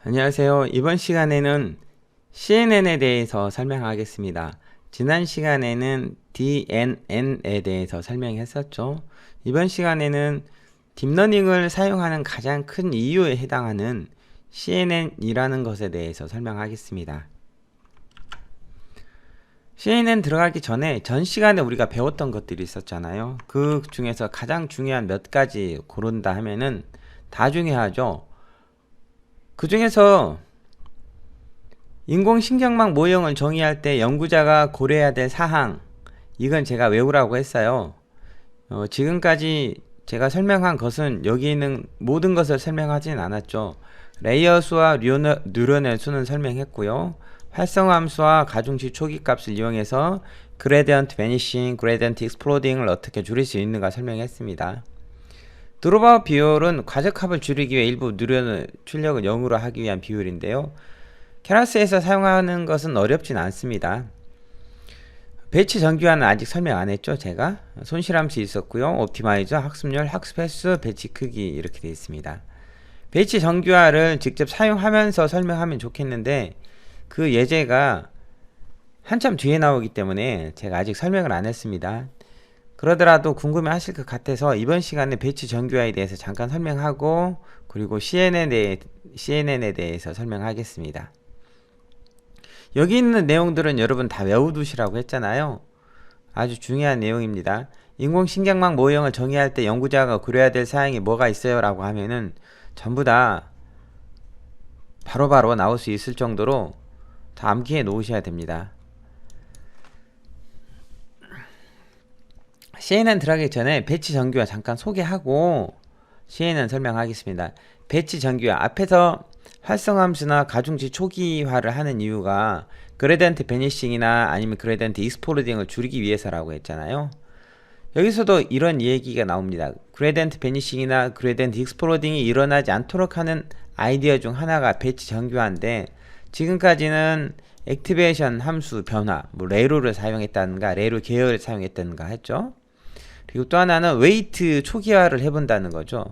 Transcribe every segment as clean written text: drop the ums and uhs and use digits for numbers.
안녕하세요. 이번 시간에는 CNN에 대해서 설명하겠습니다. 지난 시간에는 DNN에 대해서 설명했었죠. 이번 시간에는 딥러닝을 사용하는 가장 큰 이유에 해당하는 CNN이라는 것에 대해서 설명하겠습니다. CNN 들어가기 전에 전 시간에 우리가 배웠던 것들이 있었잖아요. 그 중에서 가장 중요한 몇 가지 고른다 하면은 다 중요하죠. 그 중에서 인공신경망 모형을 정의할 때 연구자가 고려해야 될 사항, 이건 제가 외우라고 했어요. 지금까지 제가 설명한 것은 여기 있는 모든 것을 설명하진 않았죠. 레이어 수와 뉴런의 수는 설명했고요. 활성화 함수와 가중치 초기값을 이용해서 그레디언트 베니싱, 그레디언트 익스플로딩을 어떻게 줄일 수 있는가 설명했습니다. 드롭아웃 비율은 과적합을 줄이기 위해 일부 뉴런의 출력을 0으로 하기 위한 비율인데요. 케라스에서 사용하는 것은 어렵진 않습니다. 배치 정규화는 아직 설명 안 했죠. 제가 손실함수 있었고요. 옵티마이저, 학습률, 학습 횟수, 배치 크기 이렇게 되어 있습니다. 배치 정규화를 직접 사용하면서 설명하면 좋겠는데 그 예제가 한참 뒤에 나오기 때문에 제가 아직 설명을 안 했습니다. 그러더라도 궁금해 하실 것 같아서 이번 시간에 배치 정규화에 대해서 잠깐 설명하고 그리고 CNN에 대해서 설명하겠습니다. 여기 있는 내용들은 여러분 다 외워두시라고 했잖아요. 아주 중요한 내용입니다. 인공신경망 모형을 정의할 때 연구자가 고려해야 될 사항이 뭐가 있어요? 라고 하면은 전부 다 바로바로 나올 수 있을 정도로 다 암기해 놓으셔야 됩니다. CNN 들어가기 전에 배치 정규화 잠깐 소개하고 CNN 설명하겠습니다. 배치 정규화 앞에서 활성함수나 가중치 초기화를 하는 이유가 그레디언트 베니싱이나 아니면 그레디언트 익스플로딩을 줄이기 위해서라고 했잖아요. 여기서도 이런 얘기가 나옵니다. 그레디언트 베니싱이나 그레디언트 익스플로딩이 일어나지 않도록 하는 아이디어 중 하나가 배치 정규화인데 지금까지는 액티베이션 함수 변화, 레로를 사용했다는가 레로 계열을 사용했다는가 했죠. 그리고 또 하나는 웨이트 초기화를 해본다는 거죠.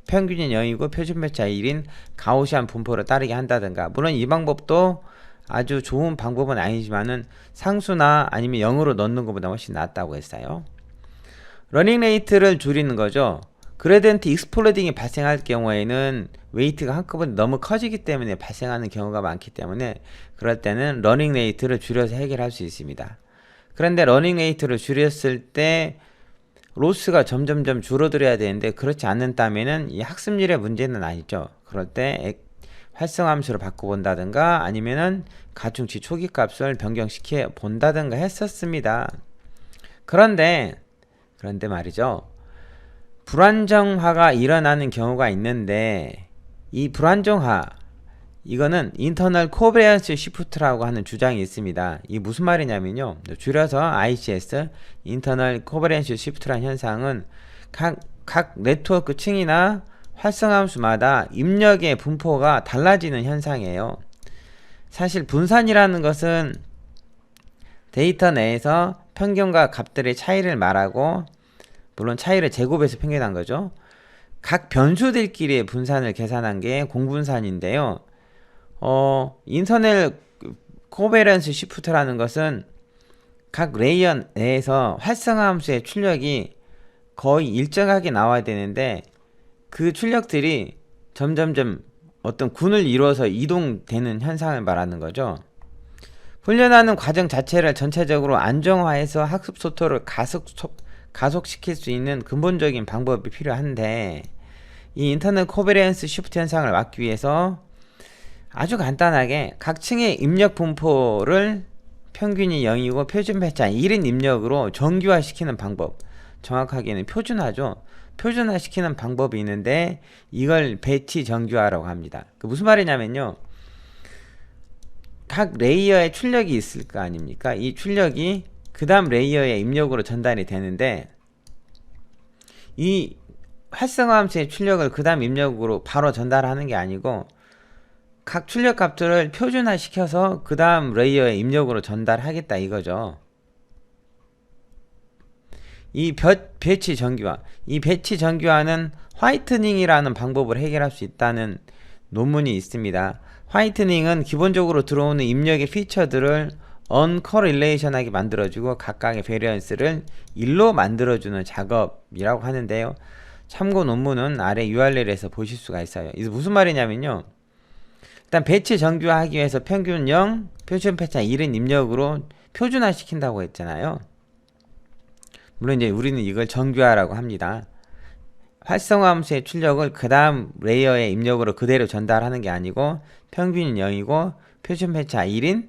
평균이 0이고 표준 편차 1인 가우시안 분포를 따르게 한다든가. 물론 이 방법도 아주 좋은 방법은 아니지만은 상수나 아니면 0으로 넣는 것보다 훨씬 낫다고 했어요. 러닝 레이트를 줄이는 거죠. 그레디언트 익스플로딩이 발생할 경우에는 웨이트가 한꺼번에 너무 커지기 때문에 발생하는 경우가 많기 때문에 그럴 때는 러닝 레이트를 줄여서 해결할 수 있습니다. 그런데 러닝 레이트를 줄였을 때 로스가 점점점 줄어들어야 되는데 그렇지 않는다면은 이 학습률의 문제는 아니죠. 그럴 때 활성함수를 바꿔본다든가 아니면은 가중치 초기값을 변경시켜 본다든가 했었습니다. 그런데 말이죠. 불안정화가 일어나는 경우가 있는데 이 불안정화 이거는 인터널 코베런스 시프트라고 하는 주장이 있습니다. 이게 무슨 말이냐면요. 줄여서 ICS, 인터널 코베런스 시프트라는 현상은 각 네트워크 층이나 활성함수마다 입력의 분포가 달라지는 현상이에요. 사실 분산이라는 것은 데이터 내에서 평균과 값들의 차이를 말하고 물론 차이를 제곱해서 평균한 거죠. 각 변수들끼리의 분산을 계산한 게 공분산인데요. 인터널 코베런스 시프트라는 것은 각 레이어 내에서 활성화 함수의 출력이 거의 일정하게 나와야 되는데 그 출력들이 점점점 어떤 군을 이루어서 이동되는 현상을 말하는 거죠. 훈련하는 과정 자체를 전체적으로 안정화해서 학습 속도를 가속시킬 수 있는 근본적인 방법이 필요한데 이 인터널 코베런스 시프트 현상을 막기 위해서 아주 간단하게 각 층의 입력 분포를 평균이 0이고 표준 편차 1인 입력으로 정규화시키는 방법, 정확하게는 표준화죠. 표준화시키는 방법이 있는데 이걸 배치 정규화라고 합니다. 그 무슨 말이냐면요. 각 레이어에 출력이 있을 거 아닙니까? 이 출력이 그 다음 레이어의 입력으로 전달이 되는데 이 활성화 함수의 출력을 그 다음 입력으로 바로 전달하는 게 아니고 각 출력 값들을 표준화 시켜서 그 다음 레이어의 입력으로 전달하겠다 이거죠. 이 배치 정규화 이 배치 정규화는 화이트닝이라는 방법을 해결할 수 있다는 논문이 있습니다. 화이트닝은 기본적으로 들어오는 입력의 피처들을 언커릴레이션하게 만들어주고 각각의 베리언스를 1로 만들어주는 작업이라고 하는데요. 참고 논문은 아래 URL에서 보실 수가 있어요. 이게 무슨 말이냐면요, 일단 배치 정규화하기 위해서 평균 0, 표준 패차 1인 입력으로 표준화 시킨다고 했잖아요. 물론 이제 우리는 이걸 정규화라고 합니다. 활성화 함수의 출력을 그 다음 레이어의 입력으로 그대로 전달하는 게 아니고 평균이 0이고 표준 패차 1인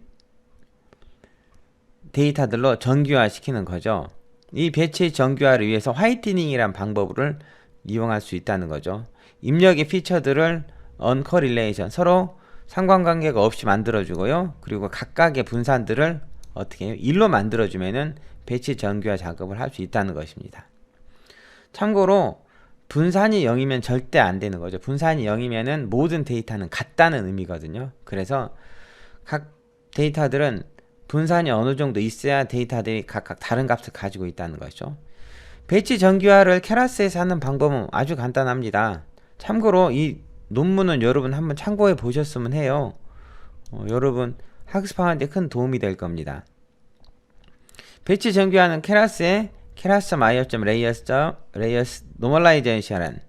데이터들로 정규화 시키는 거죠. 이 배치 정규화를 위해서 화이트닝이란 방법을 이용할 수 있다는 거죠. 입력의 피처들을 언커릴레이션, 서로 상관관계가 없이 만들어주고요. 그리고 각각의 분산들을 어떻게 해요? 1로 만들어주면은 배치 정규화 작업을 할 수 있다는 것입니다. 참고로 분산이 0이면 절대 안 되는 거죠. 분산이 0이면은 모든 데이터는 같다는 의미거든요. 그래서 각 데이터들은 분산이 어느 정도 있어야 데이터들이 각각 다른 값을 가지고 있다는 거죠. 배치 정규화를 케라스에서 하는 방법은 아주 간단합니다. 참고로 이 논문은 여러분 한번 참고해 보셨으면 해요. 여러분 학습하는데 큰 도움이 될 겁니다. 배치 정규화는 케라스에 keras.io.layers normalization이란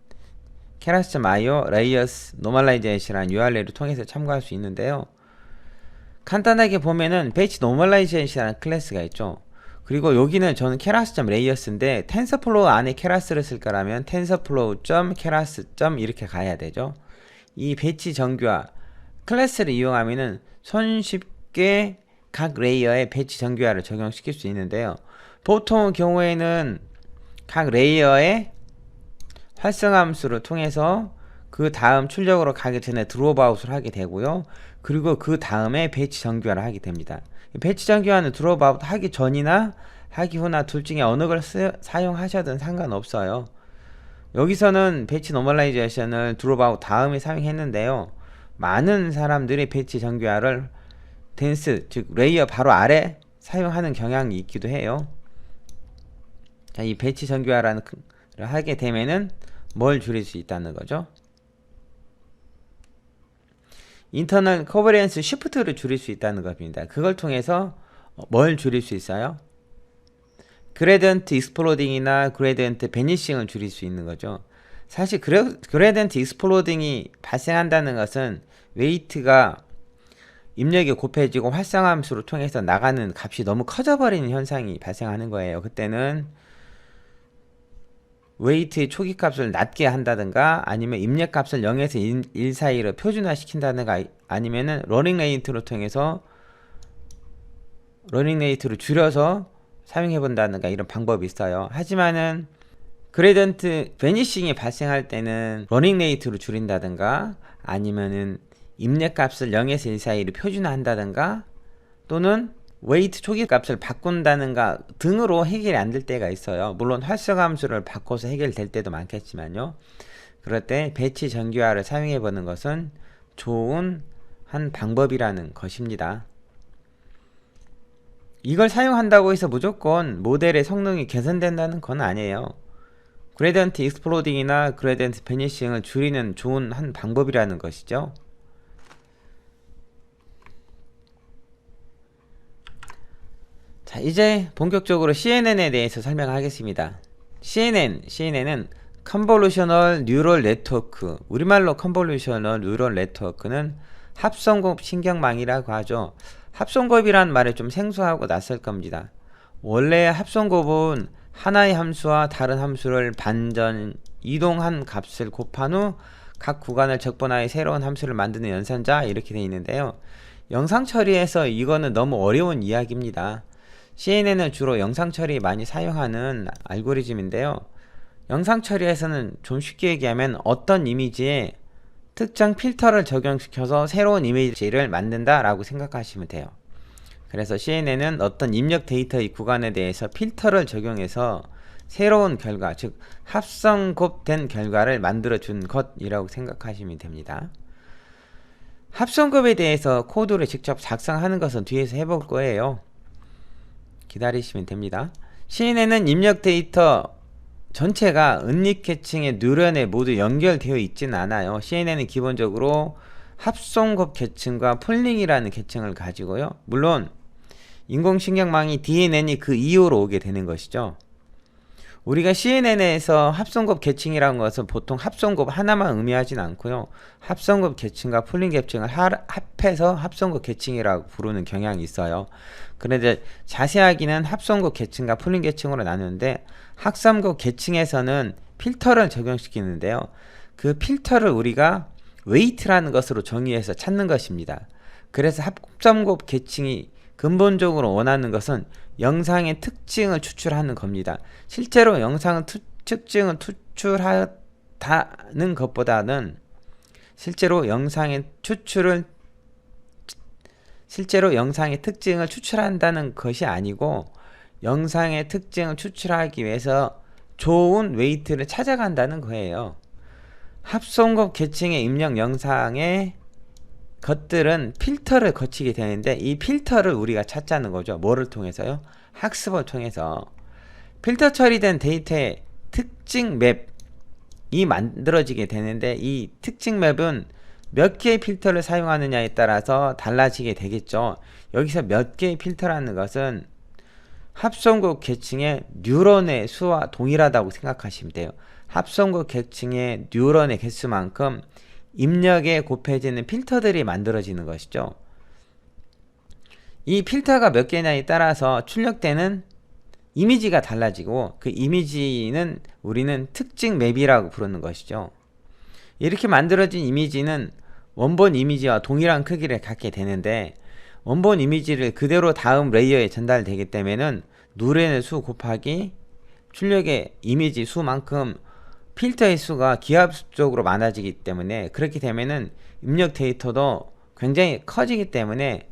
keras.io layers normalization이란 URL을 통해서 참고할 수 있는데요. 간단하게 보면은 배치 normalization이라는 클래스가 있죠. 그리고 여기는 저는 keras.layers인데 텐서플로우 안에 keras를 쓸 거라면 tensorflow.keras. 이렇게 가야 되죠. 이 배치 정규화 클래스를 이용하면은 손쉽게 각 레이어에 배치 정규화를 적용시킬 수 있는데요. 보통 경우에는 각 레이어의 활성화 함수를 통해서 그 다음 출력으로 가기 전에 드롭 아웃을 하게 되고요. 그리고 그 다음에 배치 정규화를 하게 됩니다. 배치 정규화는 드롭 아웃 하기 전이나 하기 후나 둘 중에 어느 걸 사용하셔도 상관없어요. 여기서는 배치 노멀라이제이션을 드롭 아웃 다음에 사용했는데요. 많은 사람들이 배치 정규화를 댄스, 즉 레이어 바로 아래 사용하는 경향이 있기도 해요. 자, 이 배치 정규화라는 를 하게 되면은 뭘 줄일 수 있다는 거죠? 인터널 코버리언스 시프트를 줄일 수 있다는 겁니다. 그걸 통해서 뭘 줄일 수 있어요? 그레디언트 익스플로딩이나 그레디언트 베니싱을 줄일 수 있는 거죠. 사실 그레디언트 익스플로딩이 발생한다는 것은 웨이트가 입력이 곱해지고 활성화 함수를 통해서 나가는 값이 너무 커져버리는 현상이 발생하는 거예요. 그때는 웨이트의 초기 값을 낮게 한다든가 아니면 입력 값을 0에서 1 사이로 표준화 시킨다든가 아니면은 러닝 레이트를 통해서 러닝 레이트를 줄여서 사용해 본다든가 이런 방법이 있어요. 하지만은 그레디언트 베니싱이 발생할 때는 러닝 레이트로 줄인다든가 아니면은 입력 값을 0에서 1 사이로 표준화 한다든가 또는 웨이트 초기 값을 바꾼다는가 등으로 해결이 안 될 때가 있어요. 물론 활성화 함수를 바꿔서 해결될 때도 많겠지만요. 그럴 때 배치 정규화를 사용해 보는 것은 좋은 한 방법이라는 것입니다. 이걸 사용한다고 해서 무조건 모델의 성능이 개선된다는 건 아니에요. 그레디언트 익스플로딩이나 그레디언트 베니싱을 줄이는 좋은 한 방법이라는 것이죠. 자, 이제 본격적으로 CNN에 대해서 설명하겠습니다. CNN은 컨볼루셔널 뉴럴 네트워크, 우리말로 컨볼루셔널 뉴럴 네트워크는 합성곱 신경망이라고 하죠. 합성곱이란 말이 좀 생소하고 낯설 겁니다. 원래 합성곱은 하나의 함수와 다른 함수를 반전, 이동한 값을 곱한 후 각 구간을 적분하여 새로운 함수를 만드는 연산자 이렇게 되어 있는데요. 영상 처리에서 이거는 너무 어려운 이야기입니다. CNN은 주로 영상 처리 많이 사용하는 알고리즘인데요. 영상 처리에서는 좀 쉽게 얘기하면 어떤 이미지에 특정 필터를 적용시켜서 새로운 이미지를 만든다 라고 생각하시면 돼요. 그래서 CNN은 어떤 입력 데이터의 구간에 대해서 필터를 적용해서 새로운 결과, 즉 합성곱된 결과를 만들어 준 것이라고 생각하시면 됩니다. 합성곱에 대해서 코드를 직접 작성하는 것은 뒤에서 해볼 거예요. 기다리시면 됩니다. CNN은 입력 데이터 전체가 은립 계층의 뉴런에 모두 연결되어 있지는 않아요. CNN은 기본적으로 합송급 계층과 폴링이라는 계층을 가지고요. 물론 인공신경망이 DNN이 그 이후로 오게 되는 것이죠. 우리가 CNN에서 합성급 계층이라는 것은 보통 합성급 하나만 의미하진 않고요. 합성급 계층과 폴링 계층을 합해서 합성급 계층이라고 부르는 경향이 있어요. 그런데 자세하게는 합성급 계층과 폴링 계층으로 나누는데 합성급 계층에서는 필터를 적용시키는데요. 그 필터를 우리가 웨이트라는 것으로 정의해서 찾는 것입니다. 그래서 합성급 계층이 근본적으로 원하는 것은 영상의 특징을 추출하는 겁니다. 실제로 영상의 특징을 추출하는 것보다는 실제로 영상의 특징을 추출한다는 것이 아니고 영상의 특징을 추출하기 위해서 좋은 웨이트를 찾아간다는 거예요. 합성급 계층의 입력 영상의 것들은 필터를 거치게 되는데 이 필터를 우리가 찾자는 거죠. 뭐를 통해서요? 학습을 통해서. 필터 처리된 데이터의 특징 맵이 만들어지게 되는데 이 특징 맵은 몇 개의 필터를 사용하느냐에 따라서 달라지게 되겠죠. 여기서 몇 개의 필터라는 것은 합성급 계층의 뉴런의 수와 동일하다고 생각하시면 돼요. 합성급 계층의 뉴런의 개수만큼 입력에 곱해지는 필터들이 만들어지는 것이죠. 이 필터가 몇 개냐에 따라서 출력되는 이미지가 달라지고 그 이미지는 우리는 특징 맵이라고 부르는 것이죠. 이렇게 만들어진 이미지는 원본 이미지와 동일한 크기를 갖게 되는데 원본 이미지를 그대로 다음 레이어에 전달되기 때문에는 누렌의 수 곱하기 출력의 이미지 수만큼 필터의 수가 기하급수적으로 많아지기 때문에 그렇게 되면은 입력 데이터도 굉장히 커지기 때문에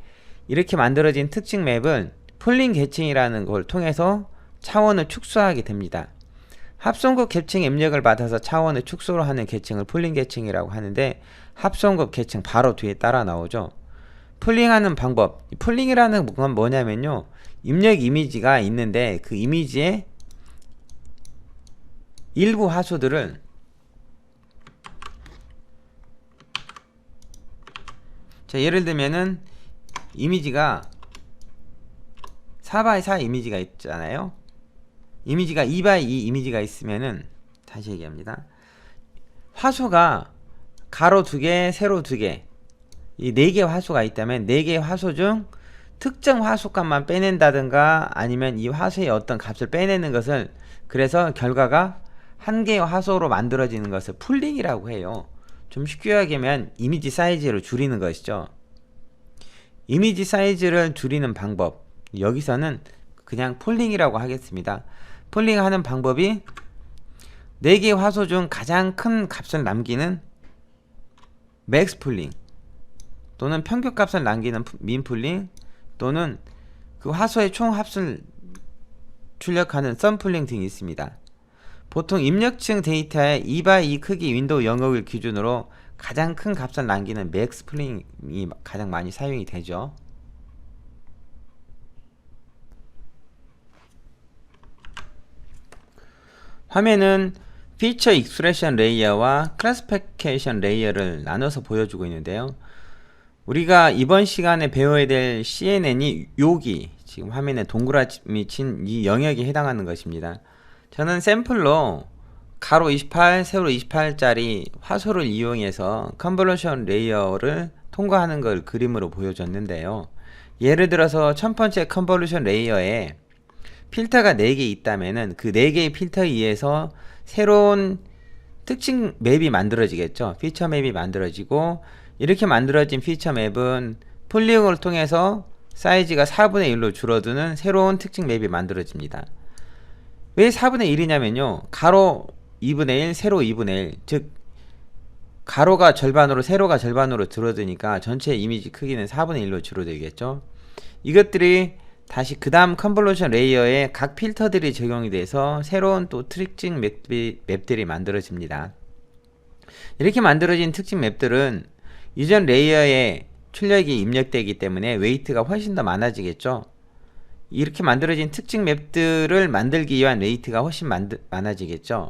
이렇게 만들어진 특징 맵은 폴링 계층이라는 걸 통해서 차원을 축소하게 됩니다. 합성급 계층 입력을 받아서 차원을 축소를 하는 계층을 폴링 계층이라고 하는데 합성급 계층 바로 뒤에 따라 나오죠. 폴링하는 방법. 폴링이라는 건 뭐냐면요. 입력 이미지가 있는데 그 이미지에 일부 화소들을 자 예를 들면은 이미지가 4x4 이미지가 있잖아요. 이미지가 2x2 이미지가 있으면은 다시 얘기합니다. 화소가 가로 2개, 세로 2개 이 4개 화소가 있다면 4개의 화소 중 특정 화소값만 빼낸다든가 아니면 이 화소의 어떤 값을 빼내는 것을 그래서 결과가 한 개의 화소로 만들어지는 것을 폴링이라고 해요. 좀 쉽게 하면 이미지 사이즈를 줄이는 것이죠. 이미지 사이즈를 줄이는 방법 여기서는 그냥 폴링이라고 하겠습니다. 폴링하는 방법이 4개의 화소 중 가장 큰 값을 남기는 맥스 폴링 또는 평균 값을 남기는 민 폴링 또는 그 화소의 총 합을 출력하는 썸 폴링 등이 있습니다. 보통 입력층 데이터의 2x2 크기 윈도우 영역을 기준으로 가장 큰 값을 남기는 맥스 폴링이 가장 많이 사용이 되죠. 화면은 피처 익스프레션 레이어와 클래시피케이션 레이어를 나눠서 보여주고 있는데요. 우리가 이번 시간에 배워야 될 CNN이 여기 지금 화면에 동그라미 친 이 영역에 해당하는 것입니다. 저는 샘플로 가로 28, 세로 28짜리 화소를 이용해서 컨볼루션 레이어를 통과하는 걸 그림으로 보여줬는데요. 예를 들어서 첫 번째 컨볼루션 레이어에 필터가 4개 있다면은 그 4개의 필터에 의해서 새로운 특징 맵이 만들어지겠죠. 피처 맵이 만들어지고 이렇게 만들어진 피처 맵은 폴링을 통해서 사이즈가 4분의 1로 줄어드는 새로운 특징 맵이 만들어집니다. 왜 4분의 1이냐면요. 가로 2분의 1, 세로 2분의 1. 즉 가로가 절반으로 세로가 절반으로 줄어드니까 전체 이미지 크기는 4분의 1로 줄어들겠죠. 이것들이 다시 그 다음 컨볼루션 레이어에 각 필터들이 적용이 돼서 새로운 또 특징 맵들이 만들어집니다. 이렇게 만들어진 특징 맵들은 이전 레이어에 출력이 입력되기 때문에 웨이트가 훨씬 더 많아지겠죠. 이렇게 만들어진 특징 맵들을 만들기 위한 레이트가 훨씬 많아지겠죠.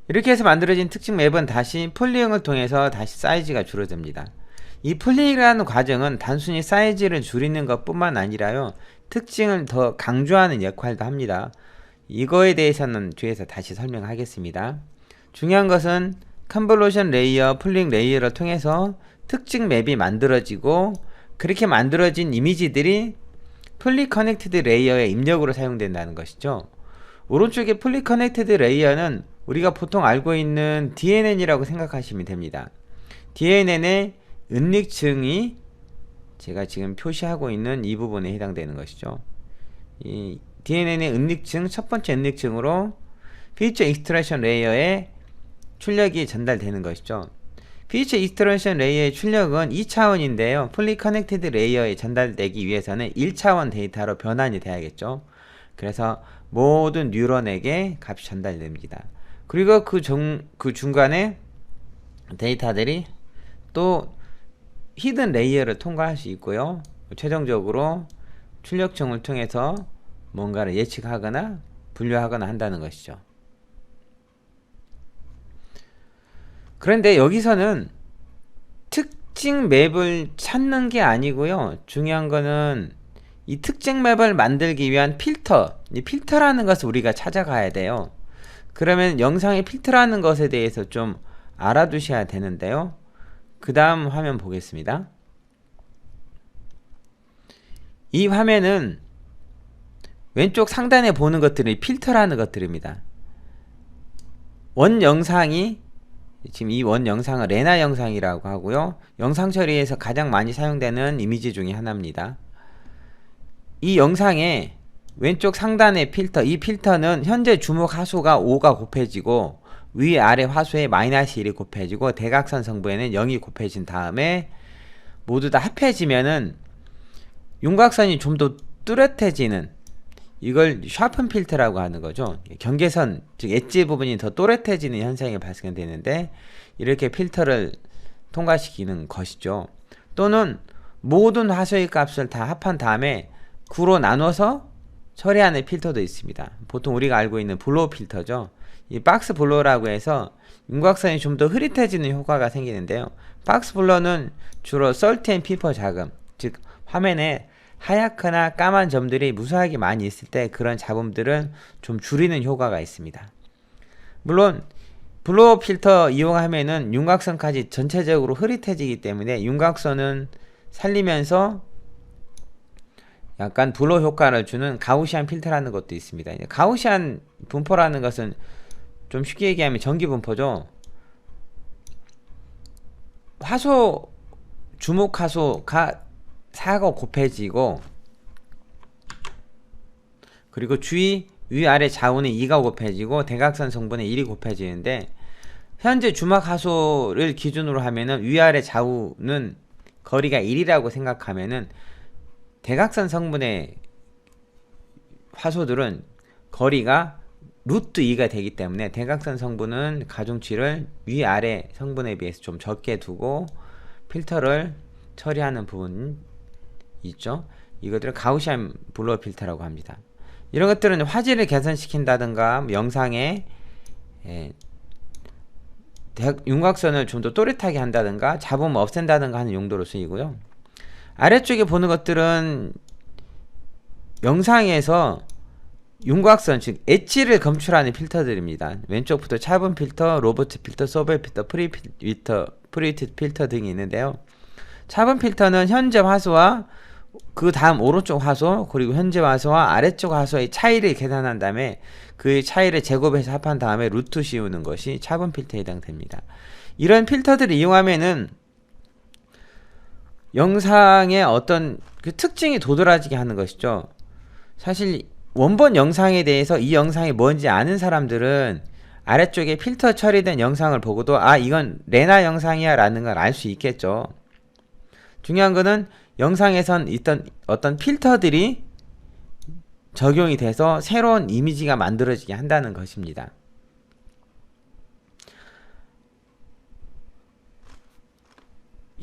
이렇게 해서 만들어진 특징 맵은 다시 폴링을 통해서 다시 사이즈가 줄어듭니다. 이 폴링이라는 과정은 단순히 사이즈를 줄이는 것 뿐만 아니라요, 특징을 더 강조하는 역할도 합니다. 이거에 대해서는 뒤에서 다시 설명하겠습니다. 중요한 것은 컨볼루션 레이어, 폴링 레이어를 통해서 특징 맵이 만들어지고, 그렇게 만들어진 이미지들이 풀리 커넥티드 레이어의 입력으로 사용된다는 것이죠. 오른쪽에 풀리 커넥티드 레이어는 우리가 보통 알고 있는 DNN이라고 생각하시면 됩니다. DNN의 은닉층이 제가 지금 표시하고 있는 이 부분에 해당되는 것이죠. 이 DNN의 은닉층, 첫 번째 은닉층으로 피처 익스트랙션 레이어에 출력이 전달되는 것이죠. 피처 익스트랙션 레이어의 출력은 2차원인데요. 풀리 커넥티드 레이어에 전달되기 위해서는 1차원 데이터로 변환이 돼야겠죠. 그래서 모든 뉴런에게 값이 전달됩니다. 그리고 그 중간에 데이터들이 또 히든 레이어를 통과할 수 있고요. 최종적으로 출력층을 통해서 뭔가를 예측하거나 분류하거나 한다는 것이죠. 그런데 여기서는 특징 맵을 찾는 게 아니고요. 중요한 거는 이 특징 맵을 만들기 위한 필터, 이 필터라는 것을 우리가 찾아가야 돼요. 그러면 영상의 필터라는 것에 대해서 좀 알아두셔야 되는데요. 그 다음 화면 보겠습니다. 이 화면은 왼쪽 상단에 보는 것들이 필터라는 것들입니다. 원 영상이, 지금 이 원 영상은 레나 영상이라고 하고요. 영상 처리에서 가장 많이 사용되는 이미지 중에 하나입니다. 이 영상의 왼쪽 상단의 필터, 이 필터는 현재 주목 하수가 5가 곱해지고 위아래 화수에 마이너스 1이 곱해지고 대각선 성부에는 0이 곱해진 다음에 모두 다 합해지면은 윤곽선이 좀 더 뚜렷해지는, 이걸 샤픈 필터라고 하는 거죠. 경계선, 즉 엣지 부분이 더 또렷해지는 현상이 발생되는데, 이렇게 필터를 통과시키는 것이죠. 또는 모든 화소의 값을 다 합한 다음에 9로 나눠서 처리하는 필터도 있습니다. 보통 우리가 알고 있는 블로우 필터죠. 이 박스 블로우라고 해서 윤곽선이 좀 더 흐릿해지는 효과가 생기는데요. 박스 블러는 주로 설트 앤 피퍼 자금, 즉 화면에 하얗거나 까만 점들이 무수하게 많이 있을 때 그런 잡음들을 좀 줄이는 효과가 있습니다. 물론 블로우 필터 이용하면은 윤곽선까지 전체적으로 흐릿해지기 때문에 윤곽선은 살리면서 약간 블로우 효과를 주는 가우시안 필터라는 것도 있습니다. 가우시안 분포라는 것은 좀 쉽게 얘기하면 전기 분포죠. 화소, 주목 화소가 4가 곱해지고, 그리고 주위 위아래 좌우는 2가 곱해지고 대각선 성분에 1이 곱해지는데, 현재 주막 화소를 기준으로 하면은 위아래 좌우는 거리가 1이라고 생각하면은 대각선 성분의 화소들은 거리가 루트 2가 되기 때문에 대각선 성분은 가중치를 위아래 성분에 비해서 좀 적게 두고 필터를 처리하는 부분이 있죠. 이것들을 가우시안 블로우 필터라고 합니다. 이런 것들은 화질을 개선시킨다든가 영상에 윤곽선을 좀 더 또렷하게 한다든가 잡음을 없앤다든가 하는 용도로 쓰이고요. 아래쪽에 보는 것들은 영상에서 윤곽선, 즉 엣지를 검출하는 필터들입니다. 왼쪽부터 차분 필터, 로버트 필터, 소벨 필터, 프리트 필터 등이 있는데요. 차분 필터는 현재 화소와 그 다음 오른쪽 화소, 그리고 현재 화소와 아래쪽 화소의 차이를 계산한 다음에 그 차이를 제곱해서 합한 다음에 루트 씌우는 것이 차분 필터에 해당됩니다. 이런 필터들을 이용하면은 영상의 어떤 그 특징이 도드라지게 하는 것이죠. 사실 원본 영상에 대해서 이 영상이 뭔지 아는 사람들은 아래쪽에 필터 처리된 영상을 보고도 아, 이건 레나 영상이야 라는 걸 알 수 있겠죠. 중요한 거는 영상에선 있던 어떤 필터들이 적용이 돼서 새로운 이미지가 만들어지게 한다는 것입니다.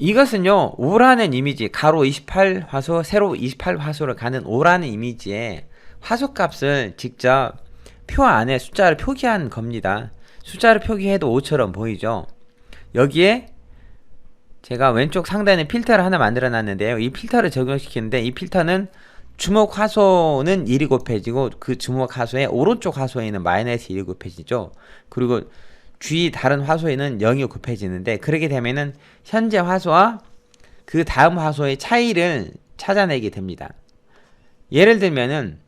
이것은요, 오라는 이미지, 가로 28화소, 세로 28화소를 가는 오라는 이미지에 화소값을 직접 표 안에 숫자를 표기한 겁니다. 숫자를 표기해도 5처럼 보이죠? 여기에 제가 왼쪽 상단에 필터를 하나 만들어 놨는데요. 이 필터를 적용시키는데, 이 필터는 주목 화소는 1이 곱해지고 그 주목 화소의 오른쪽 화소에는 마이너스 1이 곱해지죠. 그리고 주위 다른 화소에는 0이 곱해지는데, 그렇게 되면은 현재 화소와 그 다음 화소의 차이를 찾아내게 됩니다. 예를 들면은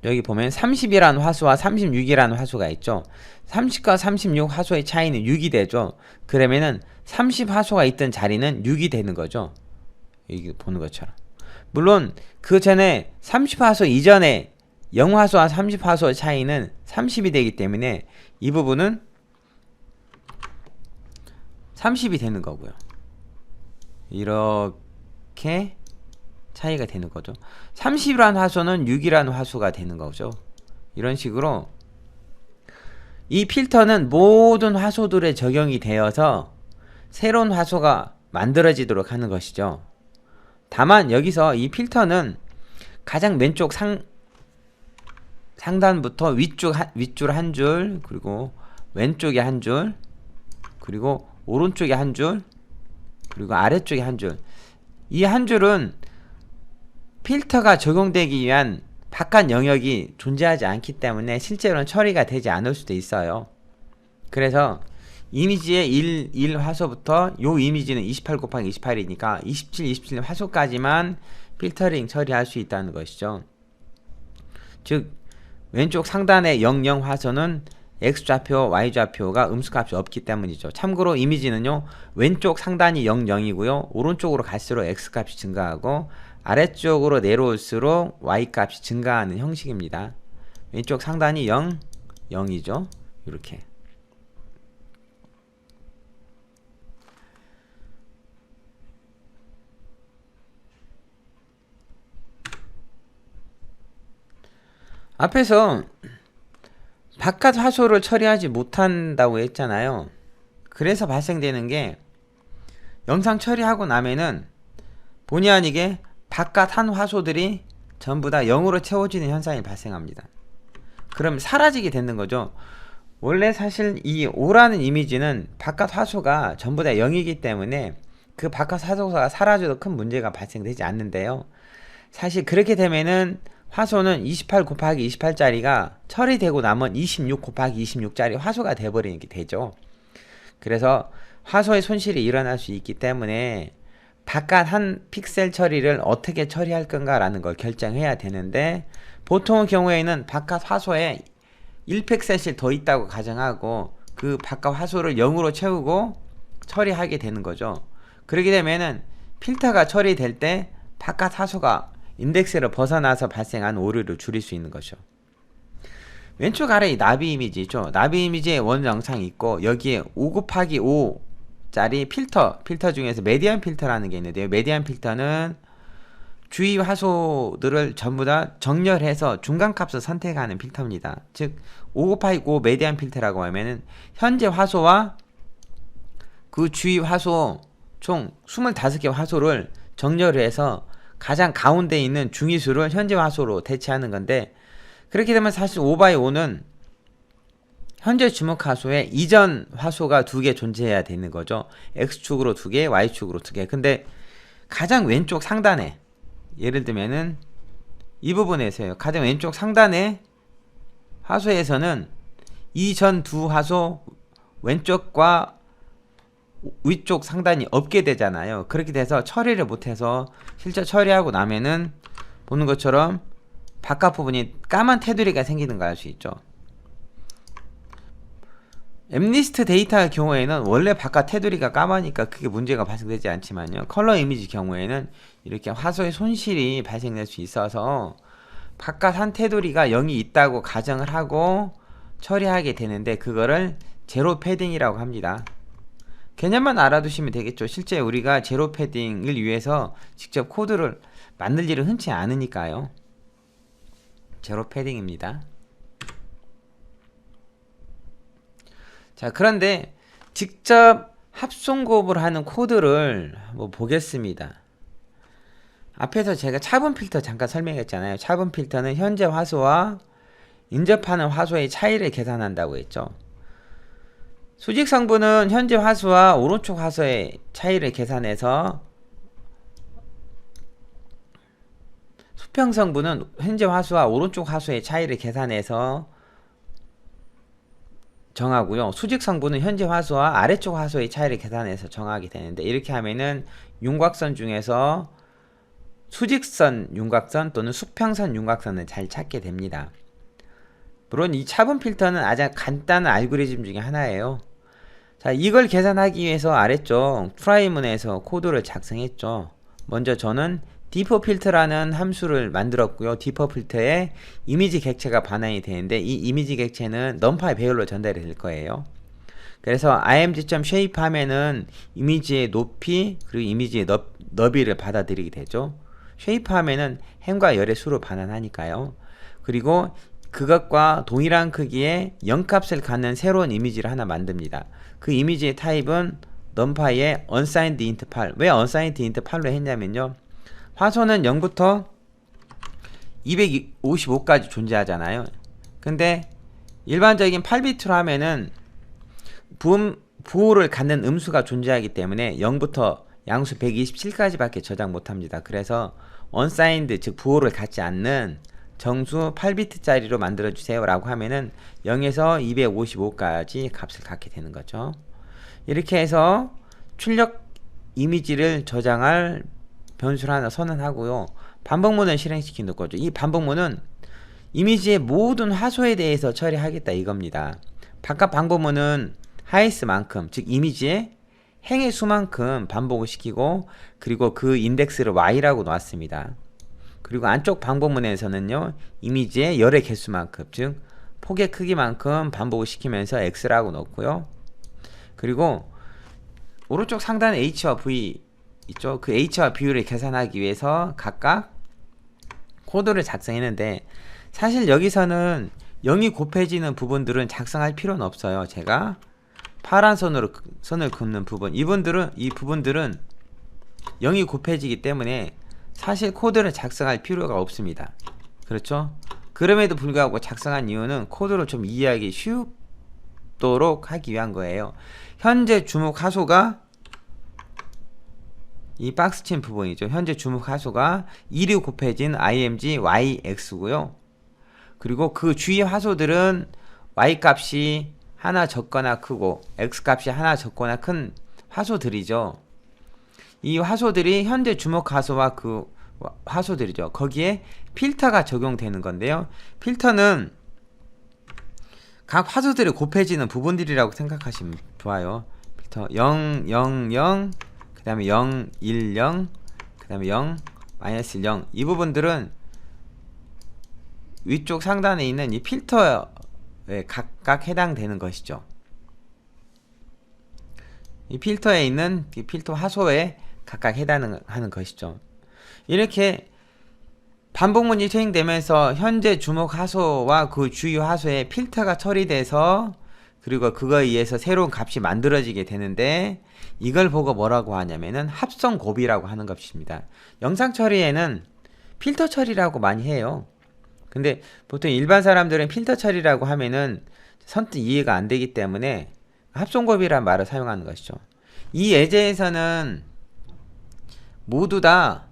여기 보면 30이라는 화소와 36이라는 화소가 있죠. 30과 36 화소의 차이는 6이 되죠. 그러면은 30 화소가 있던 자리는 6이 되는 거죠. 여기 보는 것처럼. 물론 그 전에 30 화소 이전에 0 화소와 30 화소의 차이는 30이 되기 때문에 이 부분은 30이 되는 거고요. 이렇게 차이가 되는 거죠. 30이라는 화소는 6이라는 화소가 되는 거죠. 이런 식으로 이 필터는 모든 화소들에 적용이 되어서 새로운 화소가 만들어지도록 하는 것이죠. 다만 여기서 이 필터는 가장 왼쪽 상단부터 윗줄 한 줄, 그리고 왼쪽에 한 줄, 그리고 오른쪽에 한 줄, 그리고 아래쪽에 한 줄. 이 한 줄은 필터가 적용되기 위한 바깥 영역이 존재하지 않기 때문에 실제로는 처리가 되지 않을 수도 있어요. 그래서 이미지의 1 화소부터 요 이미지는 28 곱하기 28이니까 27, 27 화소까지만 필터링 처리할 수 있다는 것이죠. 즉 왼쪽 상단의 00 화소는 X좌표, Y좌표가 음수값이 없기 때문이죠. 참고로 이미지는요, 왼쪽 상단이 00이고요 오른쪽으로 갈수록 X값이 증가하고 아래쪽으로 내려올수록 Y값이 증가하는 형식입니다. 왼쪽 상단이 0, 0이죠. 이렇게. 앞에서 바깥 화소를 처리하지 못한다고 했잖아요. 그래서 발생되는 게 영상 처리하고 나면은 본의 아니게 바깥 한 화소들이 전부 다 0으로 채워지는 현상이 발생합니다. 그럼 사라지게 되는 거죠. 원래 사실 이 O라는 이미지는 바깥 화소가 전부 다 0이기 때문에 그 바깥 화소가 사라져도 큰 문제가 발생되지 않는데요. 사실 그렇게 되면은 화소는 28 곱하기 28짜리가 처리되고 나면 26 곱하기 26짜리 화소가 돼버리는 게 되죠. 그래서 화소의 손실이 일어날 수 있기 때문에 바깥 한 픽셀 처리를 어떻게 처리할 건가 라는 걸 결정해야 되는데, 보통의 경우에는 바깥 화소에 1픽셀씩 더 있다고 가정하고 그 바깥 화소를 0으로 채우고 처리하게 되는 거죠. 그렇게 되면은 필터가 처리될 때 바깥 화소가 인덱스를 벗어나서 발생한 오류를 줄일 수 있는 거죠. 왼쪽 아래 이 나비 이미지 있죠. 나비 이미지의 원 영상이 있고 여기에 5 곱하기 5짜리 필터 중에서 메디안 필터라는 게 있는데요. 메디안 필터는 주위 화소들을 전부 다 정렬해서 중간값을 선택하는 필터입니다. 즉 5 곱하기 5 메디안 필터라고 하면은 현재 화소와 그 주위 화소 총 25개 화소를 정렬해서 가장 가운데 있는 중위수를 현재 화소로 대체하는 건데, 그렇게 되면 사실 5x5는 현재 주목 화소에 이전 화소가 2개 존재해야 되는 거죠. X축으로 2개, Y축으로 2개. 근데 가장 왼쪽 상단에, 예를 들면은 이 부분에서요, 가장 왼쪽 상단에 화소에서는 이전 두 화소 왼쪽과 위쪽 상단이 없게 되잖아요. 그렇게 돼서 처리를 못해서 실제 처리하고 나면은 보는 것처럼 바깥 부분이 까만 테두리가 생기는 걸 알 수 있죠. 엠리스트 데이터의 경우에는 원래 바깥 테두리가 까마니까 크게 문제가 발생되지 않지만요, 컬러 이미지 경우에는 이렇게 화소의 손실이 발생될 수 있어서 바깥 한 테두리가 0이 있다고 가정을 하고 처리하게 되는데, 그거를 제로 패딩이라고 합니다. 개념만 알아두시면 되겠죠. 실제 우리가 제로 패딩을 위해서 직접 코드를 만들 일은 흔치 않으니까요. 제로 패딩입니다. 자, 그런데 직접 합성곱을 하는 코드를 한번 보겠습니다. 앞에서 제가 차분 필터 잠깐 설명했잖아요. 차분 필터는 현재 화소와 인접하는 화소의 차이를 계산한다고 했죠. 수직 성분은 현재 화소와 오른쪽 화소의 차이를 계산해서, 수평 성분은 현재 화소와 오른쪽 화소의 차이를 계산해서 정하고요. 수직 성분은 현재 화소와 아래쪽 화소의 차이를 계산해서 정하게 되는데, 이렇게 하면은 윤곽선 중에서 수직선 윤곽선 또는 수평선 윤곽선을 잘 찾게 됩니다. 물론 이 차분 필터는 아주 간단한 알고리즘 중에 하나예요. 자, 이걸 계산하기 위해서 아래쪽 프라임문에서 코드를 작성했죠. 먼저 저는 디퍼 필터라는 함수를 만들었고요. 디퍼 필터에 이미지 객체가 반환이 되는데, 이 이미지 객체는 넘파의 배열로 전달이 될 거예요. 그래서 img.shape 하면은 이미지의 높이 그리고 이미지의 너비를 받아들이게 되죠. shape 하면은 행과 열의 수로 반환하니까요. 그리고 그것과 동일한 크기의 0값을 갖는 새로운 이미지를 하나 만듭니다. 그 이미지의 타입은 numpy의 unsigned int 8. 왜 unsigned int 8로 했냐면요, 화소는 0부터 255까지 존재하잖아요. 근데 일반적인 8비트로 하면은 부호를 갖는 음수가 존재하기 때문에 0부터 양수 127까지 밖에 저장 못합니다. 그래서 unsigned, 즉 부호를 갖지 않는 정수 8비트짜리로 만들어주세요 라고 하면은 0에서 255까지 값을 갖게 되는 거죠. 이렇게 해서 출력 이미지를 저장할 변수를 하나 선언하고요. 반복문을 실행시키는 거죠. 이 반복문은 이미지의 모든 화소에 대해서 처리하겠다 이겁니다. 바깥 반복문은 하이스만큼, 즉 이미지의 행의 수만큼 반복을 시키고, 그리고 그 인덱스를 y라고 놨습니다. 그리고 안쪽 반복문에서는요, 이미지의 열의 개수만큼, 즉 폭의 크기만큼 반복을 시키면서 x라고 넣고요. 그리고 오른쪽 상단 h와 v 있죠. 그 h와 비율을 계산하기 위해서 각각 코드를 작성했는데, 사실 여기서는 0이 곱해지는 부분들은 작성할 필요는 없어요. 제가 파란 선을 긋는 부분, 이 부분들은 0이 곱해지기 때문에 사실 코드를 작성할 필요가 없습니다. 그렇죠? 그럼에도 불구하고 작성한 이유는 코드를 좀 이해하기 쉽도록 하기 위한 거예요. 현재 주목 하소가 이 박스친 부분이죠. 현재 주목 하소가 1이 곱해진 img yx고요. 그리고 그 주위 화소들은 y 값이 하나 적거나 크고 x 값이 하나 적거나 큰 화소들이죠. 이 화소들이 현재 주목 화소와 그 화소들이죠. 거기에 필터가 적용되는 건데요. 필터는 각 화소들이 곱해지는 부분들이라고 생각하시면 좋아요. 필터 0, 0, 0, 그 다음에 0, 1, 0, 그 다음에 0, 마이너스 0. 이 부분들은 위쪽 상단에 있는 이 필터에 각각 해당되는 것이죠. 이 필터에 있는 이 필터 화소에 각각 해당하는 것이죠. 이렇게 반복문이 수행되면서 현재 주목 화소와 그 주위 화소에 필터가 처리돼서, 그리고 그거에 의해서 새로운 값이 만들어지게 되는데, 이걸 보고 뭐라고 하냐면은 합성 곱이라고 하는 것입니다. 영상 처리에는 필터 처리라고 많이 해요. 근데 보통 일반 사람들은 필터 처리라고 하면은 선뜻 이해가 안 되기 때문에 합성 곱이라는 말을 사용하는 것이죠. 이 예제에서는 모두 다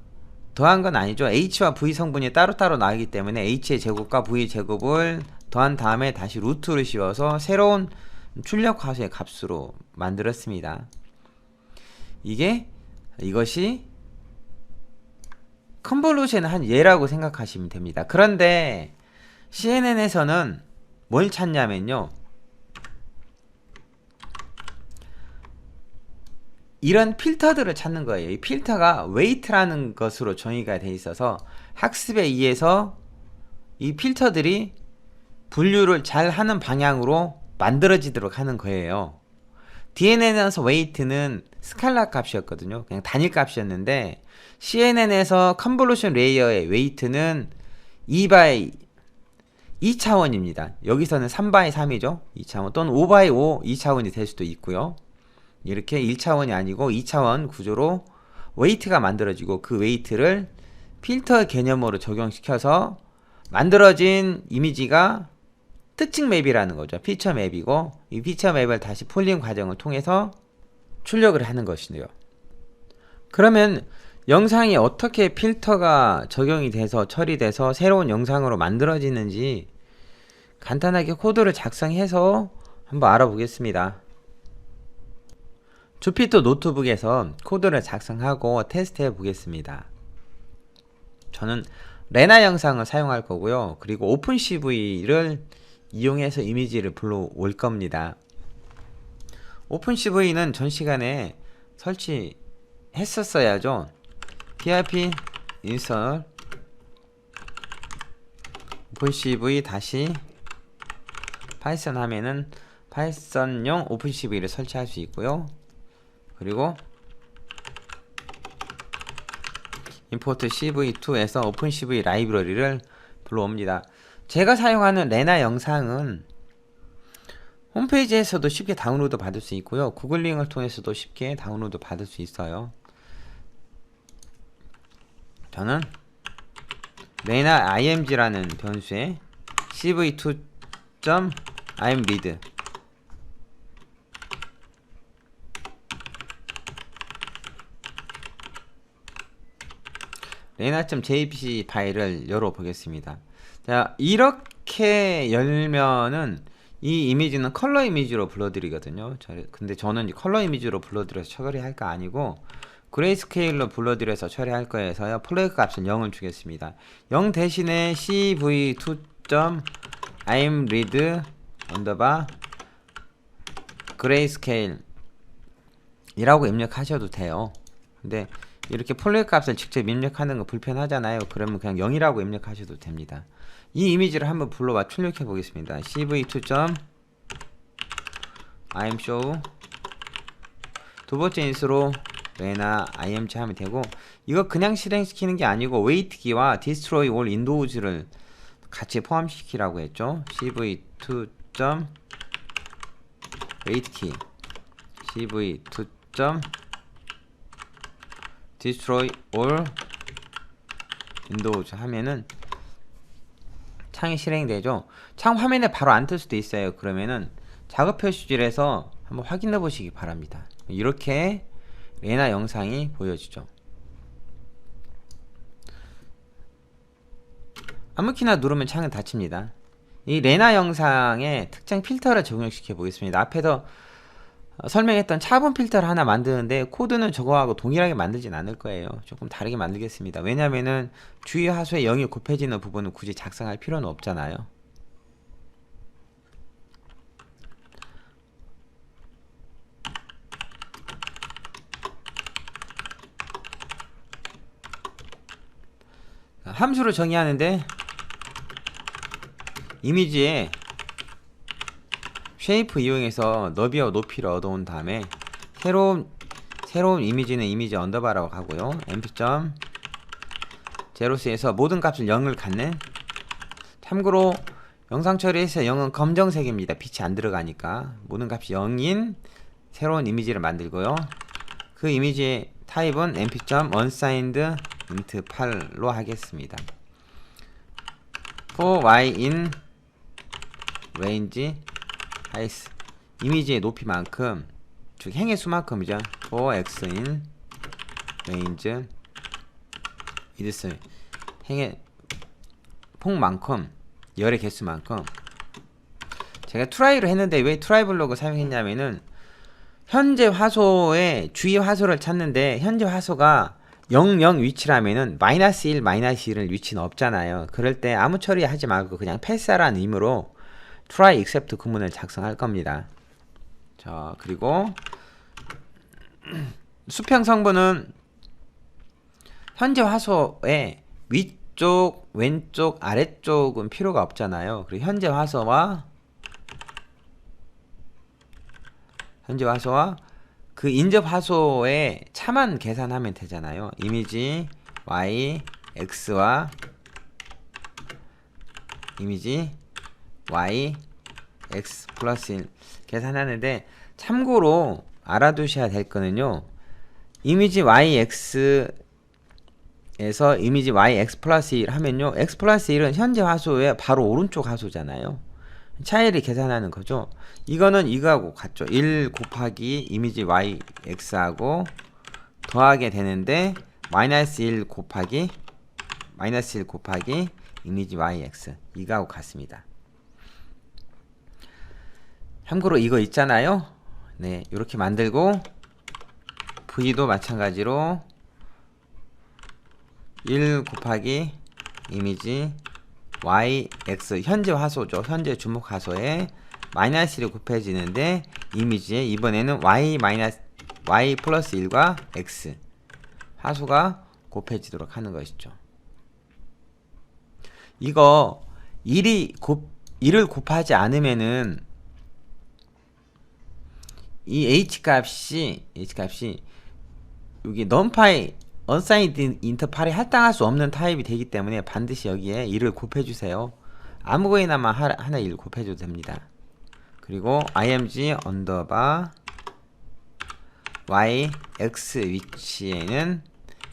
더한 건 아니죠. h와 v 성분이 따로따로 나오기 때문에 h의 제곱과 v의 제곱을 더한 다음에 다시 루트를 씌워서 새로운 출력 화소의 값으로 만들었습니다. 이것이 컨볼루션의 한 예라고 생각하시면 됩니다. 그런데 CNN에서는 뭘 찾냐면요, 이런 필터들을 찾는 거예요. 이 필터가 웨이트라는 것으로 정의가 되어 있어서 학습에 의해서 이 필터들이 분류를 잘 하는 방향으로 만들어지도록 하는 거예요. DNN에서 웨이트는 스칼라 값이었거든요. 그냥 단일 값이었는데, CNN에서 컨볼루션 레이어의 웨이트는 2by 2차원입니다. 여기서는 3by 3이죠. 2차원 또는 5by 5 2차원이 될 수도 있고요. 이렇게 1차원이 아니고 2차원 구조로 웨이트가 만들어지고 그 웨이트를 필터 개념으로 적용시켜서 만들어진 이미지가 특징 맵이라는 거죠. 피처 맵이고 이 피처 맵을 다시 폴링 과정을 통해서 출력을 하는 것이네요. 그러면 영상이 어떻게 필터가 적용이 돼서 처리돼서 새로운 영상으로 만들어지는지 간단하게 코드를 작성해서 한번 알아보겠습니다. 주피터 노트북에서 코드를 작성하고 테스트해 보겠습니다. 저는 레나 영상을 사용할 거고요. 그리고 오픈CV를 이용해서 이미지를 불러올 겁니다. 오픈CV는 전 시간에 설치했었어야죠. PIP install 오픈CV 다시 파이썬 하면은 파이썬용 오픈CV를 설치할 수 있고요. 그리고 import cv2에서 오픈CV 라이브러리를 불러옵니다. 제가 사용하는 레나 영상은 홈페이지에서도 쉽게 다운로드 받을 수 있고요. 구글링을 통해서도 쉽게 다운로드 받을 수 있어요. 저는 레나 img라는 변수에 cv2.imread 레나.jpg 파일을 열어보겠습니다. 자, 이렇게 열면은 이 이미지는 컬러 이미지로 불러드리거든요. 근데 저는 컬러 이미지로 불러드려서 처리할 거 아니고 그레이스케일로 불러드려서 처리할 거여서요. 플래그 값은 0을 주겠습니다. 0 대신에 cv2.imread 언더바 그레이스케일 이라고 입력하셔도 돼요. 근데 이렇게 플래그 값을 직접 입력하는 거 불편하잖아요. 그러면 그냥 0이라고 입력하셔도 됩니다. 이 이미지를 한번 불러와 출력해 보겠습니다. cv2.imshow 두 번째 인수로 레나 img 하면 되고, 이거 그냥 실행시키는 게 아니고 웨이트 키와 destroy all windows를 같이 포함시키라고 했죠. cv2. 웨이트 키 cv2. destroy all windows 하면은 창이 실행되죠. 창 화면에 바로 안 뜰 수도 있어요. 그러면은 작업 표시줄에서 한번 확인해 보시기 바랍니다. 이렇게 레나 영상이 보여지죠. 아무키나 누르면 창은 닫힙니다. 이 레나 영상에 특정 필터를 적용시켜 보겠습니다. 앞에서 설명했던 차분 필터를 하나 만드는데 코드는 저거하고 동일하게 만들진 않을 거예요. 조금 다르게 만들겠습니다. 왜냐면은 주의 하수에 0이 곱해지는 부분은 굳이 작성할 필요는 없잖아요. 함수를 정의하는데 이미지에 쉐이프 이용해서 너비와 높이를 얻어온 다음에 새로운 이미지는 이미지 언더바라고 하고요. mp. 제로스에서 모든 값을 0을 갖는, 참고로 영상 처리에서 0은 검정색입니다. 빛이 안 들어가니까 모든 값이 0인 새로운 이미지를 만들고요. 그 이미지의 타입은 mp. unsigned int 8로 하겠습니다. for y in range height, 이미지의 높이만큼, 즉 행의 수만큼이죠. for x in range width, 행의 폭만큼, 열의 개수만큼. 제가 트라이를 했는데 왜 트라이 블록을 사용했냐면은 현재 화소의 주의 화소를 찾는데 현재 화소가 00 위치라면은 마이너스 1, 마이너스 1을 위치는 없잖아요. 그럴 때 아무 처리하지 말고 그냥 패스하라는 의미로 try except 구문을 작성할 겁니다. 자, 그리고 수평 성분은 현재 화소의 위쪽, 왼쪽, 아래쪽은 필요가 없잖아요. 그리고 현재 화소와 그 인접 화소의 차만 계산하면 되잖아요. 이미지 y, x와 이미지 y, x 플러스 1 계산하는데, 참고로 알아두셔야 될 거는요. 이미지 yx에서 이미지 yx 플러스 1 하면요. x 플러스 1은 현재 화소의 바로 오른쪽 화소잖아요. 차이를 계산하는 거죠. 이거는 이거하고 같죠. 1 곱하기 이미지 yx하고 더하게 되는데 마이너스 1 곱하기 이미지 yx 이거하고 같습니다. 참고로 이거 있잖아요. 네, 이렇게 만들고 v도 마찬가지로 1 곱하기 이미지 yx 현재 화소죠. 현재 주목 화소에 마이너스 1이 곱해지는데 이미지에 이번에는 y 플러스 1과 x 화소가 곱해지도록 하는 것이죠. 이거 1을 곱하지 않으면은 이 h값이 여기 numpy unsigned interpol에 할당할 수 없는 타입이 되기 때문에 반드시 여기에 1을 곱해주세요. 아무거나만 하나 1 곱해줘도 됩니다. 그리고 img 언더바 yx 위치에는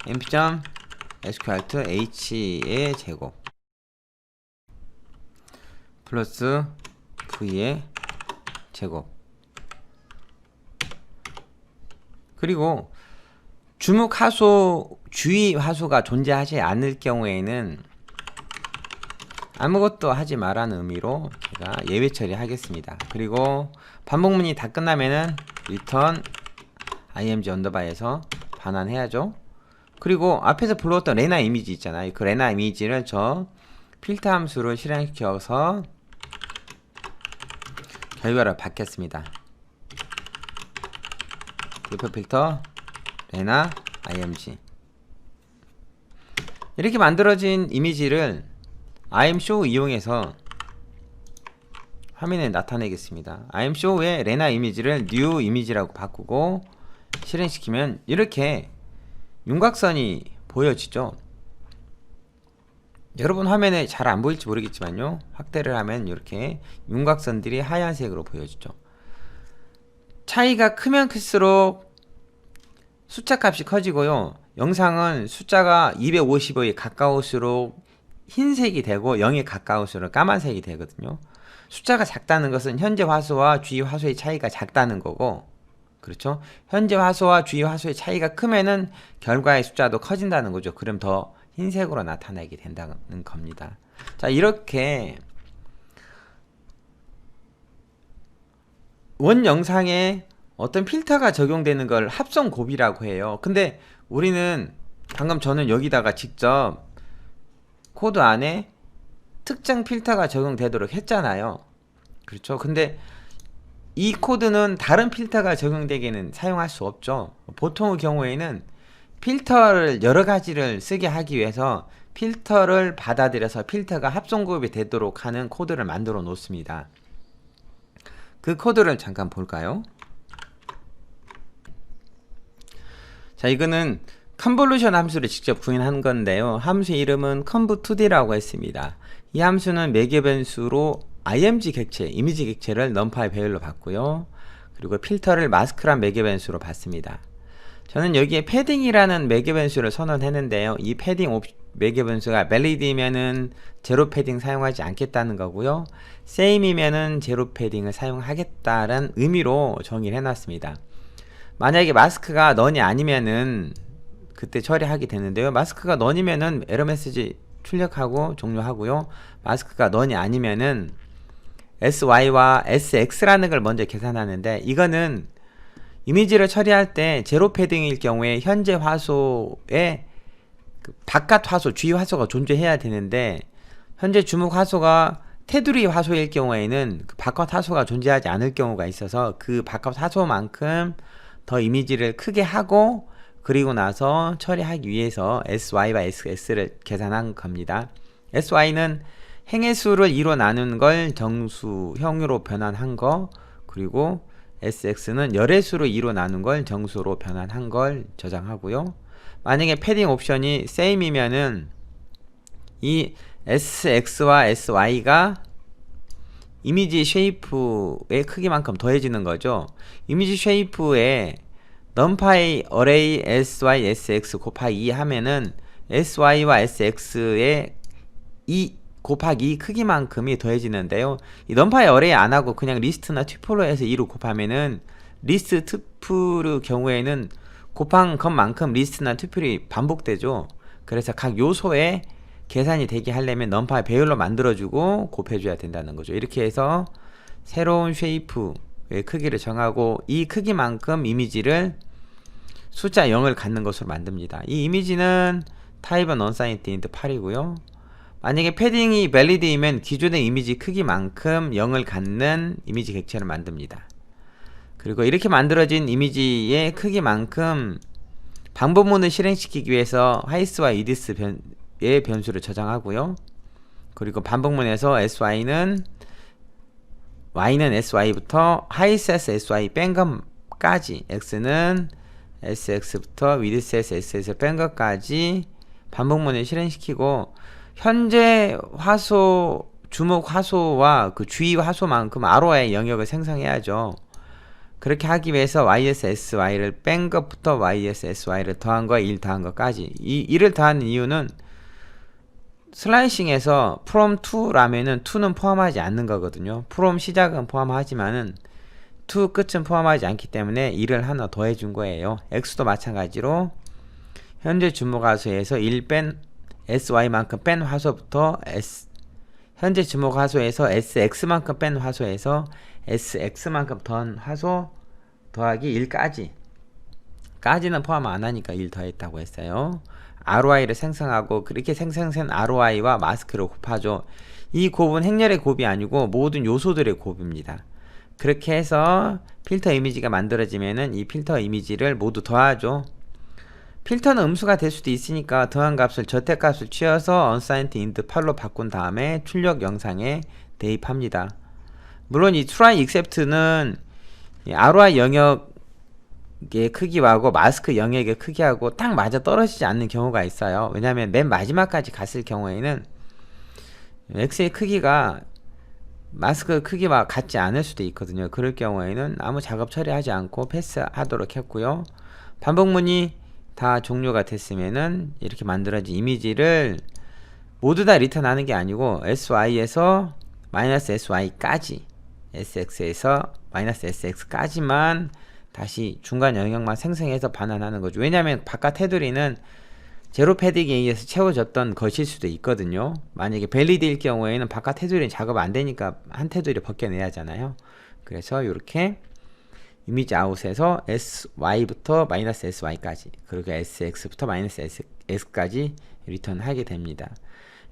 mp.sql_h의 제곱 플러스 v의 제곱 그리고 주목 화소 주의 화소가 존재하지 않을 경우에는 아무것도 하지 말라는 의미로 제가 예외 처리하겠습니다. 그리고 반복문이 다 끝나면은 return img 언더바에서 반환해야죠. 그리고 앞에서 불러왔던 레나 이미지 있잖아요. 그 레나 이미지를 저 필터 함수를 실행시켜서 결과를 받겠습니다. 디폴트 필터 레나 img 이렇게 만들어진 이미지를 imshow 이용해서 화면에 나타내겠습니다. imshow의 레나 이미지를 new 이미지라고 바꾸고 실행시키면 이렇게 윤곽선이 보여지죠. 여러분 화면에 잘 안 보일지 모르겠지만요. 확대를 하면 이렇게 윤곽선들이 하얀색으로 보여지죠. 차이가 크면 클수록 숫자 값이 커지고요. 영상은 숫자가 255에 가까울수록 흰색이 되고 0에 가까울수록 까만색이 되거든요. 숫자가 작다는 것은 현재 화소와 주의 화소의 차이가 작다는 거고, 그렇죠? 현재 화소와 주의 화소의 차이가 크면은 결과의 숫자도 커진다는 거죠. 그럼 더 흰색으로 나타나게 된다는 겁니다. 자, 이렇게 원 영상에 어떤 필터가 적용되는 걸 합성 곱이라고 해요. 근데 우리는 방금 저는 여기다가 직접 코드 안에 특정 필터가 적용되도록 했잖아요. 그렇죠? 근데 이 코드는 다른 필터가 적용되게는 사용할 수 없죠. 보통의 경우에는 필터를 여러 가지를 쓰게 하기 위해서 필터를 받아들여서 필터가 합성곱이 되도록 하는 코드를 만들어 놓습니다. 그 코드를 잠깐 볼까요? 자, 이거는 컨볼루션 함수를 직접 구현한 건데요. 함수 이름은 conv2d라고 했습니다. 이 함수는 매개 변수로 img 객체, 이미지 객체를 numpy 배열로 봤고요. 그리고 필터를 마스크란 매개 변수로 봤습니다. 저는 여기에 패딩이라는 매개 변수를 선언했는데요. 이 패딩 매개 변수가 valid이면은 제로 패딩 사용하지 않겠다는 거고요. same이면은 제로 패딩을 사용하겠다는 의미로 정의를 해놨습니다. 만약에 마스크가 넌이 아니면은 그때 처리하게 되는데요. 마스크가 넌이면은 에러 메시지 출력하고 종료하고요. 마스크가 넌이 아니면은 sy와 sx라는 걸 먼저 계산하는데, 이거는 이미지를 처리할 때 제로 패딩일 경우에 현재 화소에 그 바깥 화소, 주의 화소가 존재해야 되는데, 현재 주목 화소가 테두리 화소일 경우에는 그 바깥 화소가 존재하지 않을 경우가 있어서 그 바깥 화소만큼 더 이미지를 크게 하고 그리고 나서 처리하기 위해서 sy와 sx를 계산한 겁니다. sy는 행의 수를 2로 나눈 걸 정수형으로 변환한 거, 그리고 sx는 열의 수를 2로 나눈 걸 정수로 변환한 걸 저장하고요. 만약에 패딩 옵션이 same이면은 이 sx와 sy가 이미지 쉐이프의 크기만큼 더해지는 거죠. 이미지 쉐이프에 numpy array sy sx 곱하기 2 하면은 sy와 sx의 2 곱하기 2 크기만큼이 더해지는데요. 이 numpy array 안 하고 그냥 리스트나 튜플로 해서 2로 곱하면은 리스트 튜플의 경우에는 곱한 것만큼 리스트나 튜플이 반복되죠. 그래서 각 요소에 계산이 되게 하려면 numpy 배열로 만들어주고 곱해줘야 된다는 거죠. 이렇게 해서 새로운 쉐이프의 크기를 정하고 이 크기만큼 이미지를 숫자 0을 갖는 것으로 만듭니다. 이 이미지는 타입은 unsigned int 8이고요. 만약에 패딩이 valid이면 기존의 이미지 크기만큼 0을 갖는 이미지 객체를 만듭니다. 그리고 이렇게 만들어진 이미지의 크기만큼 방법문을 실행시키기 위해서 highs와 edth의 변수를 저장하고요. 그리고 반복문에서 sy는 y는 sy부터 highs sy 뺀 것까지 x는 sx부터 widths ss에서 뺀 것까지 반복문을 실행시키고 현재 화소 주목 화소와 그 주의 화소만큼 ROI 영역을 생성해야죠. 그렇게 하기 위해서 YSSY를 뺀 것부터 YSSY를 더한 거 1 더한 것까지 이 1을 더하는 이유는 슬라이싱에서 from to라면은 to는 포함하지 않는 거거든요. from 시작은 포함하지만은 to 끝은 포함하지 않기 때문에 1을 하나 더해 준 거예요. x도 마찬가지로 현재 주목 화소에서 1 뺀 sy만큼 뺀 화소부터 현재 주목 화소에서 sx만큼 뺀 화소에서 sx만큼 더한 화소 더하기 1까지 까지는 포함 안 하니까 1 더했다고 했어요. ROI를 생성하고 그렇게 생성된 ROI와 마스크를 곱하죠. 이 곱은 행렬의 곱이 아니고 모든 요소들의 곱입니다. 그렇게 해서 필터 이미지가 만들어지면은 이 필터 이미지를 모두 더하죠. 필터는 음수가 될 수도 있으니까 더한 값을 저택값을 취해서 unsigned int 8로 바꾼 다음에 출력 영상에 대입합니다. 물론 이 try except는 ROI 영역의 크기하고 마스크 영역의 크기하고 딱 맞아 떨어지지 않는 경우가 있어요. 왜냐하면 맨 마지막까지 갔을 경우에는 x의 크기가 마스크 크기와 같지 않을 수도 있거든요. 그럴 경우에는 아무 작업 처리하지 않고 패스하도록 했고요. 반복문이 다 종료가 됐으면은 이렇게 만들어진 이미지를 모두 다 리턴하는 게 아니고 sy에서 -sy까지 sx에서 -sx까지만 다시 중간 영역만 생성해서 반환하는 거죠. 왜냐하면 바깥 테두리는 제로 패딩에 의해서 채워졌던 것일 수도 있거든요. 만약에 밸리드일 경우에는 바깥 테두리는 작업 안 되니까 한 테두리 벗겨내야 하잖아요. 그래서 이렇게 이미지 아웃에서 sy부터 -sy까지 그리고 sx부터 -s까지 리턴하게 됩니다.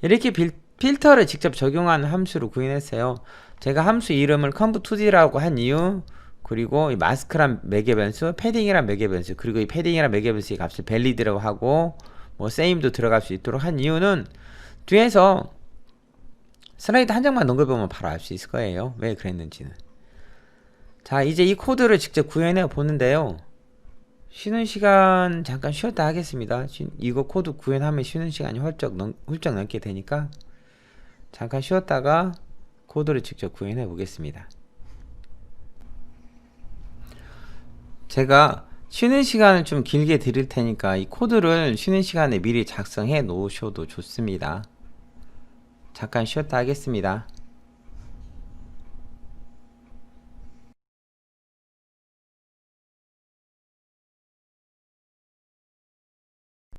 이렇게 필터를 직접 적용한 함수를 구현했어요. 제가 함수 이름을 conv2d라고 한 이유, 그리고 이 마스크란 매개 변수, 패딩이란 매개 변수, 그리고 이 패딩이란 매개 변수의 값을 valid라고 하고 뭐 same도 들어갈 수 있도록 한 이유는 뒤에서 슬라이드 한 장만 넘겨보면 바로 알 수 있을 거예요. 왜 그랬는지는. 자, 이제 이 코드를 직접 구현해 보는데요. 쉬는 시간 잠깐 쉬었다 하겠습니다. 이거 코드 구현하면 쉬는 시간이 훌쩍 넘게 되니까 잠깐 쉬었다가 코드를 직접 구현해 보겠습니다. 제가 쉬는 시간을 좀 길게 드릴 테니까 이 코드를 쉬는 시간에 미리 작성해 놓으셔도 좋습니다. 잠깐 쉬었다 하겠습니다.